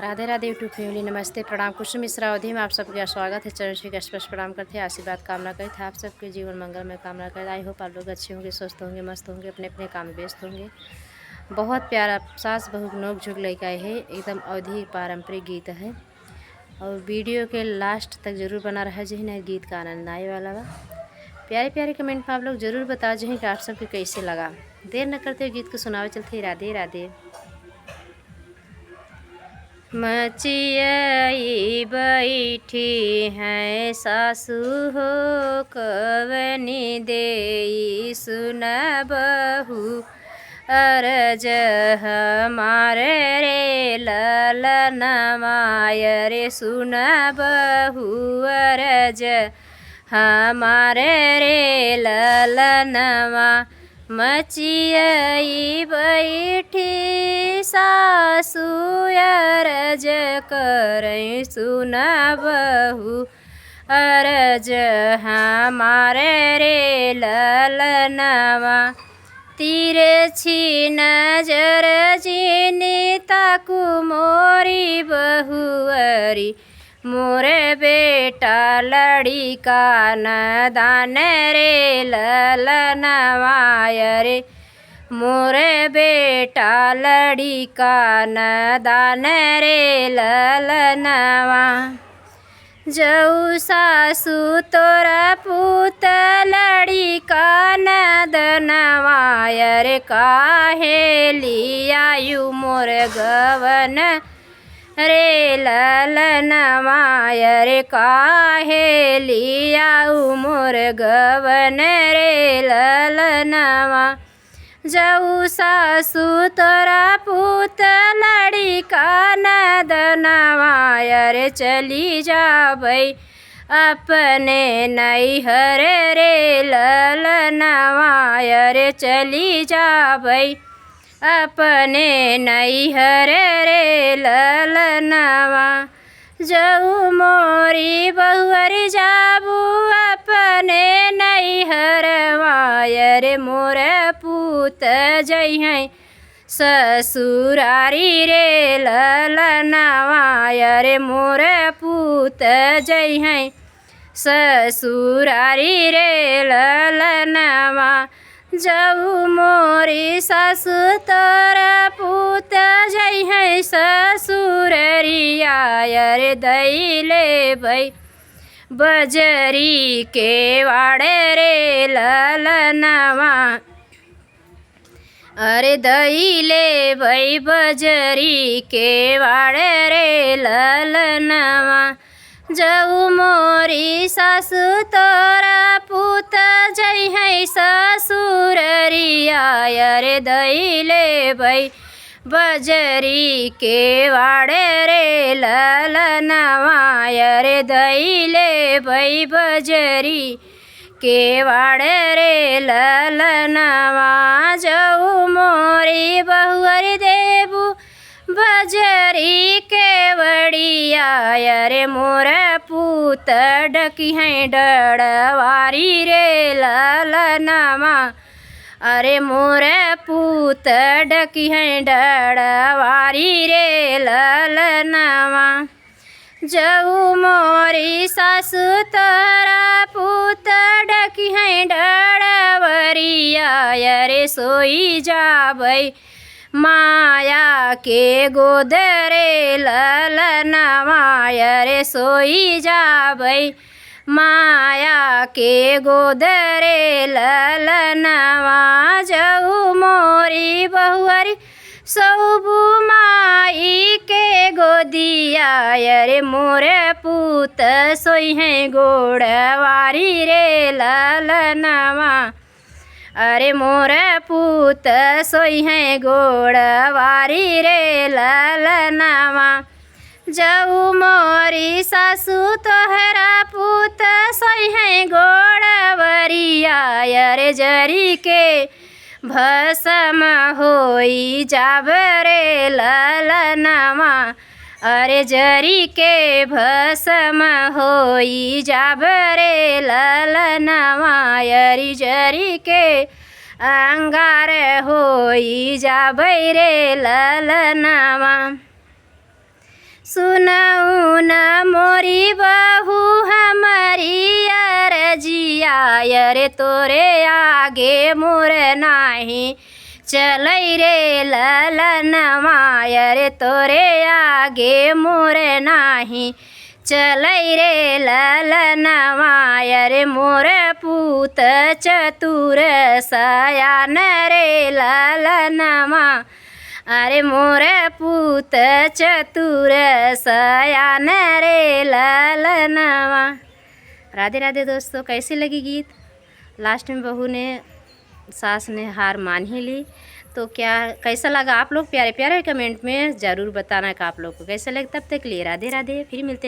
Radhe Radhe YouTube family, नमस्ते, प्रणाम। कुसुम मिश्रा अवधि में आप सबका स्वागत है। चरण श्री का स्पर्श प्रणाम करते हैं, आशीर्वाद कामना करते हैं, आप सबके जीवन मंगल में कामना करते हैं। आई होप आप लोग अच्छे होंगे, स्वस्थ होंगे, मस्त होंगे, अपने अपने काम में व्यस्त होंगे। बहुत प्यारा सास बहू नोक झुक लेकर आए है, एकदम अवधि पारंपरिक गीत है और वीडियो के लास्ट तक जरूर बना रहा जी ने, गीत का आनंद आए वाला बा। प्यारे प्यारे कमेंट में आप लोग जरूर बता जी कि आप सबके कैसे लगा। देर न करते हुए गीत को सुनावे चलते। राधे राधे। मचियाई बैठी हैं सासू हो, कवनी देई सुन बहू, अरज हमारे रे ललन माय रे सुन बहू, अरज हमारे रे ललनवा। मचियाई बैठी सासू, अरज करई सुन बहू, अरज हमारे रे ललनवा। तिरछी नजर जिनी ताकू मोरी बहुअरी, मोरे बेटा लड़िका नदान रे ललनवा रे, मोरे बेटा लड़िका नदान रे ललनवा। जऊ सासू तोरा पूत लड़िका नदनवा रे, काहे लियायु मोर गवन रे ललनवा रे, काहे लियाऊ मोर गवन रे ललनवा। जऊ सासू तोरा पूत लड़िका नदनवा रे, चली जाबई अपने नैहर रे ललनवा रे, चली जाबई अपने नैहर रे ललनवा। जऊ मोरी बहुअरी जाबू अपने नैहरवा रे, मोर पूत जइहै ससुरारी रे ललनवा रे, मोर पूत जइहै ससुरारी रे ललनवा। जऊ मोरी सासु तोरा पूत जइहै ससुररिया रे, दैले भई बजरी के वाड़े रे ललनवा, अरे दैले भई बजरी के वाड़े रे ललनवा। जऊ मोरी सासु तोरा पूत जइहै ससुररिया रे, दैले भई बजरी के वाड़े रे ललनवा रे, दैले भई बजरी के वाड़े रे ललनवा। जऊ मोरी बहुअरी देबू बजरी के वड़िया रे, मोर पूत डकी हैं डड़वारी रे ललनवा, अरे मोर पूत डकी हैं डड़वारी रे ललनवा। जऊ मोरी सासु तोरा पूत डकी हैं डड़वरिया रे, सोई जाबई माया के गोद रे ललनवा रे, सोई जाबई माया के गोद रे ललनवा। जऊ मोरी बहुअरी सौबू माई के गोदिया रे, मोर पूत सोई हैं गोड़वारी रे ललनवा, अरे मोर पूत सोई हैं गोड़वारी रे ललनवा। जऊ मोरी सासू तोहरा पूत सोई हैं गोड़वरिया रे, जरी के भस्म होई जाब रे ललनवा, अरे जरी के भस्म होई जाब रे ललनवा, अरे जरी के अंगार होई जाबै रे ललनवा। सुनऊ न मोरी बहू हमारी अरजिया, अरे तोरे आगे मोर नाही चलै रे ललनवा, अरे तोरे आगे मोर नाही चलै रे ललनवा, अरे मोर पूत चतुर सयान रे ललनवा, अरे मोर पूत चतुर सयान रे ललनवा। राधे राधे दोस्तों, कैसी लगी गीत? लास्ट में बहू ने सास ने हार मान ही ली। तो क्या कैसा लगा आप लोग? प्यारे प्यारे कमेंट में ज़रूर बताना कि आप लोग को कैसा लगे। तब तक के लिए राधे राधे, फिर मिलते हैं।